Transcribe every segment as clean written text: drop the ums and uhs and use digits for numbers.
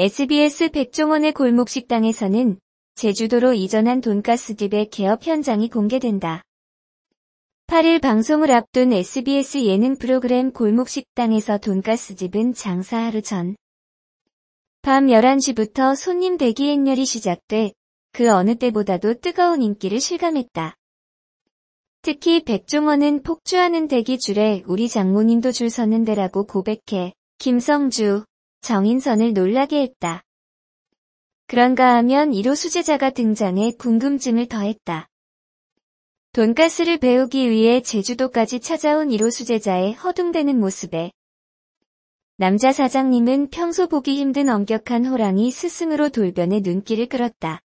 SBS 백종원의 골목식당에서는 제주도로 이전한 돈가스집의 개업 현장이 공개된다. 8일 방송을 앞둔 SBS 예능 프로그램 골목식당에서 돈가스집은 장사 하루 전 밤 11시부터 손님 대기 행렬이 시작돼 그 어느 때보다도 뜨거운 인기를 실감했다. 특히 백종원은 폭주하는 대기줄에 우리 장모님도 줄 섰는데라고 고백해 김성주, 정인선을 놀라게 했다. 그런가 하면 1호 수제자가 등장해 궁금증을 더했다. 돈가스를 배우기 위해 제주도까지 찾아온 1호 수제자의 허둥대는 모습에 남자 사장님은 평소 보기 힘든 엄격한 호랑이 스승으로 돌변해 눈길을 끌었다.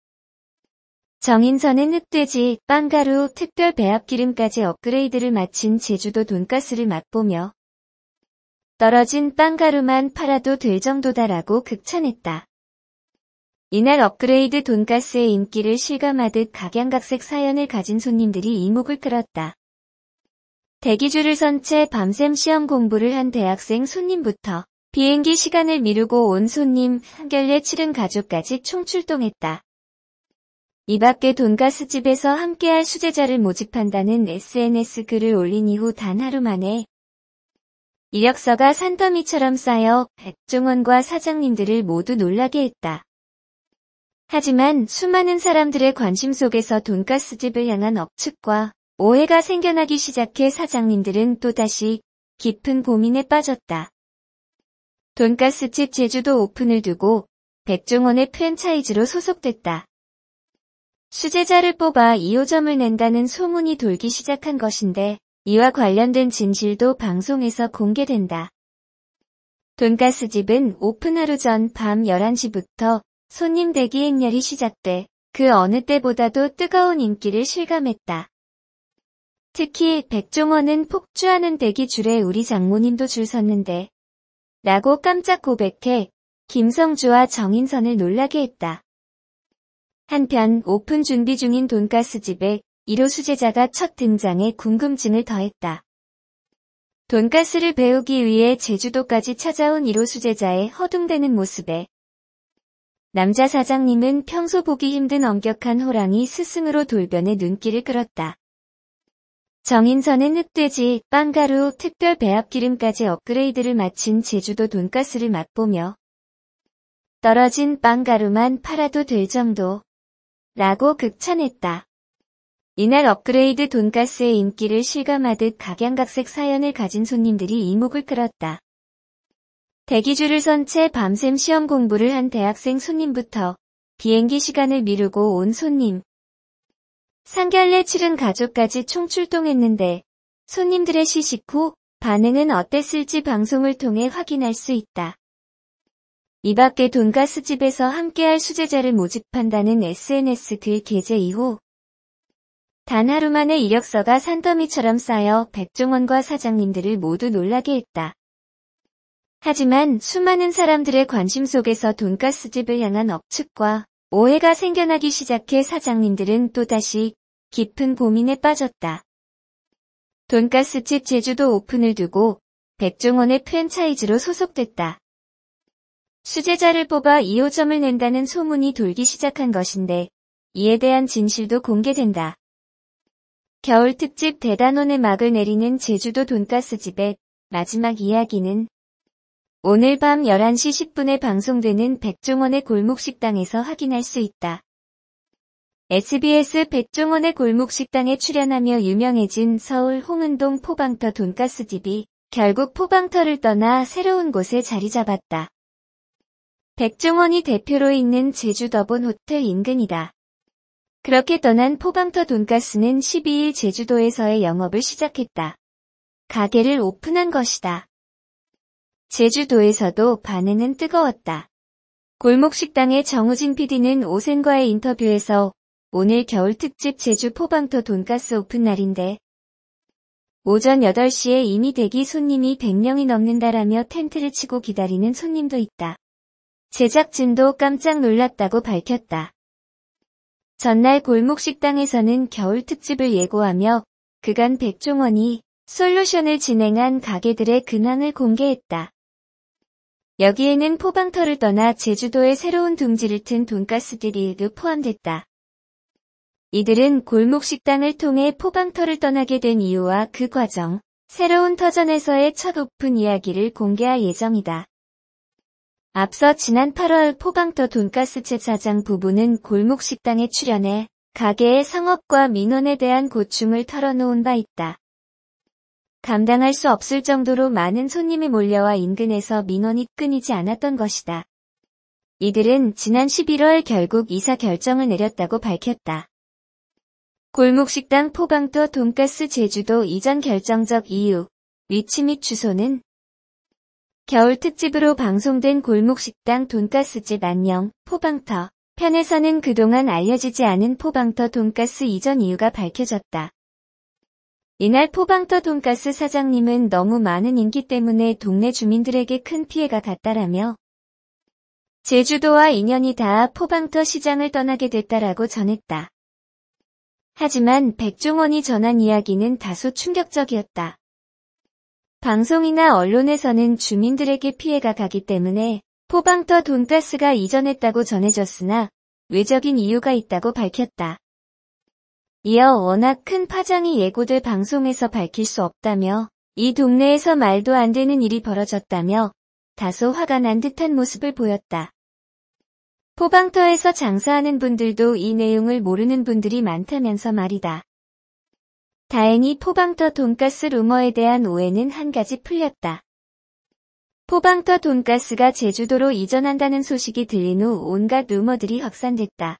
정인선은 흑돼지, 빵가루, 특별 배합기름까지 업그레이드를 마친 제주도 돈가스를 맛보며 떨어진 빵가루만 팔아도 될 정도다라고 극찬했다. 이날 업그레이드 돈가스의 인기를 실감하듯 각양각색 사연을 가진 손님들이 이목을 끌었다. 대기줄을 선 채 밤샘 시험 공부를 한 대학생 손님부터 비행기 시간을 미루고 온 손님, 한결레 치른 가족까지 총출동했다. 이 밖에 돈가스집에서 함께할 수제자를 모집한다는 SNS 글을 올린 이후 단 하루 만에 이력서가 산더미처럼 쌓여 백종원과 사장님들을 모두 놀라게 했다. 하지만 수많은 사람들의 관심 속에서 돈가스집을 향한 억측과 오해가 생겨나기 시작해 사장님들은 또다시 깊은 고민에 빠졌다. 돈가스집 제주도 오픈을 두고 백종원의 프랜차이즈로 소속됐다. 수제자를 뽑아 2호점을 낸다는 소문이 돌기 시작한 것인데 이와 관련된 진실도 방송에서 공개된다. 돈가스집은 오픈 하루 전 밤 11시부터 손님 대기 행렬이 시작돼 그 어느 때보다도 뜨거운 인기를 실감했다. 특히 백종원은 폭주하는 대기줄에 우리 장모님도 줄 섰는데 라고 깜짝 고백해 김성주와 정인선을 놀라게 했다. 한편 오픈 준비 중인 돈가스집에 1호 수제자가 첫 등장해 궁금증을 더했다. 돈가스를 배우기 위해 제주도까지 찾아온 1호 수제자의 허둥대는 모습에 남자 사장님은 평소 보기 힘든 엄격한 호랑이 스승으로 돌변해 눈길을 끌었다. 정인선은 흑돼지, 빵가루, 특별 배합기름까지 업그레이드를 마친 제주도 돈가스를 맛보며 떨어진 빵가루만 팔아도 될 정도 라고 극찬했다. 이날 업그레이드 돈가스의 인기를 실감하듯 각양각색 사연을 가진 손님들이 이목을 끌었다. 대기줄을 선 채 밤샘 시험 공부를 한 대학생 손님부터 비행기 시간을 미루고 온 손님, 상견례 치른 가족까지 총출동했는데 손님들의 시식 후 반응은 어땠을지 방송을 통해 확인할 수 있다. 이 밖에 돈가스집에서 함께할 수제자를 모집한다는 SNS 글 게재 이후 단 하루 만에 이력서가 산더미처럼 쌓여 백종원과 사장님들을 모두 놀라게 했다. 하지만 수많은 사람들의 관심 속에서 돈가스집을 향한 억측과 오해가 생겨나기 시작해 사장님들은 또다시 깊은 고민에 빠졌다. 돈가스집 제주도 오픈을 두고 백종원의 프랜차이즈로 소속됐다. 수제자를 뽑아 2호점을 낸다는 소문이 돌기 시작한 것인데 이에 대한 진실도 공개된다. 겨울 특집 대단원의 막을 내리는 제주도 돈가스집의 마지막 이야기는 오늘 밤 11시 10분에 방송되는 백종원의 골목식당에서 확인할 수 있다. SBS 백종원의 골목식당에 출연하며 유명해진 서울 홍은동 포방터 돈가스집이 결국 포방터를 떠나 새로운 곳에 자리 잡았다. 백종원이 대표로 있는 제주더본 호텔 인근이다. 그렇게 떠난 포방터 돈가스는 12일 제주도에서의 영업을 시작했다. 가게를 오픈한 것이다. 제주도에서도 반응은 뜨거웠다. 골목식당의 정우진 PD는 오센과의 인터뷰에서 오늘 겨울 특집 제주 포방터 돈가스 오픈 날인데 오전 8시에 이미 대기 손님이 100명이 넘는다라며 텐트를 치고 기다리는 손님도 있다. 제작진도 깜짝 놀랐다고 밝혔다. 전날 골목식당에서는 겨울 특집을 예고하며 그간 백종원이 솔루션을 진행한 가게들의 근황을 공개했다. 여기에는 포방터를 떠나 제주도의 새로운 둥지를 튼 돈가스들이 포함됐다. 이들은 골목 식당을 통해 포방터를 떠나게 된 이유와 그 과정, 새로운 터전에서의 첫 오픈 이야기를 공개할 예정이다. 앞서 지난 8월 포방터 돈가스 제사장 부부는 골목 식당에 출연해 가게의 성업과 민원에 대한 고충을 털어놓은 바 있다. 감당할 수 없을 정도로 많은 손님이 몰려와 인근에서 민원이 끊이지 않았던 것이다. 이들은 지난 11월 결국 이사 결정을 내렸다고 밝혔다. 골목식당 포방터 돈가스 제주도 이전 결정적 이유, 위치 및 주소는 겨울 특집으로 방송된 골목식당 돈가스집 안녕, 포방터 편에서는 그동안 알려지지 않은 포방터 돈가스 이전 이유가 밝혀졌다. 이날 포방터 돈가스 사장님은 너무 많은 인기 때문에 동네 주민들에게 큰 피해가 갔다라며 제주도와 인연이 닿아 포방터 시장을 떠나게 됐다라고 전했다. 하지만 백종원이 전한 이야기는 다소 충격적이었다. 방송이나 언론에서는 주민들에게 피해가 가기 때문에 포방터 돈가스가 이전했다고 전해졌으나 외적인 이유가 있다고 밝혔다. 이어 워낙 큰 파장이 예고돼 방송에서 밝힐 수 없다며 이 동네에서 말도 안 되는 일이 벌어졌다며 다소 화가 난 듯한 모습을 보였다. 포방터에서 장사하는 분들도 이 내용을 모르는 분들이 많다면서 말이다. 다행히 포방터 돈가스 루머에 대한 오해는 한 가지 풀렸다. 포방터 돈가스가 제주도로 이전한다는 소식이 들린 후 온갖 루머들이 확산됐다.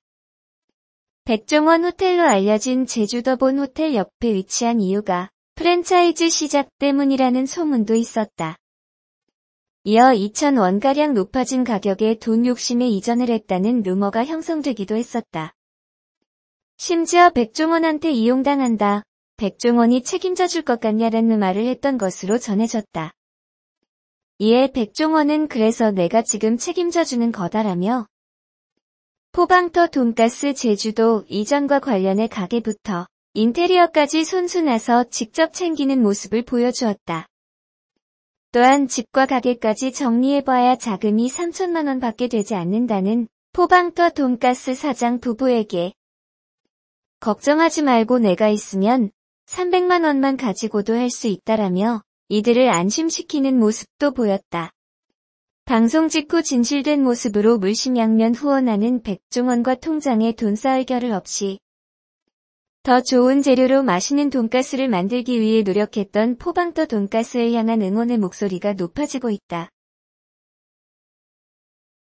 백종원 호텔로 알려진 제주도본 호텔 옆에 위치한 이유가 프랜차이즈 시작 때문이라는 소문도 있었다. 이어 2,000원가량 높아진 가격에 돈 욕심에 이전을 했다는 루머가 형성되기도 했었다. 심지어 백종원한테 이용당한다. 백종원이 책임져 줄 것 같냐라는 말을 했던 것으로 전해졌다. 이에 백종원은 그래서 내가 지금 책임져 주는 거다라며 포방터 돈가스 제주도 이전과 관련해 가게부터 인테리어까지 손수 나서 직접 챙기는 모습을 보여주었다. 또한 집과 가게까지 정리해봐야 자금이 3천만 원 밖에 되지 않는다는 포방터 돈가스 사장 부부에게 걱정하지 말고 내가 있으면 300만 원만 가지고도 할 수 있다라며 이들을 안심시키는 모습도 보였다. 방송 직후 진실된 모습으로 물심양면 후원하는 백종원과 통장에 돈 쌓을 겨를 없이 더 좋은 재료로 맛있는 돈가스를 만들기 위해 노력했던 포방터 돈가스에 향한 응원의 목소리가 높아지고 있다.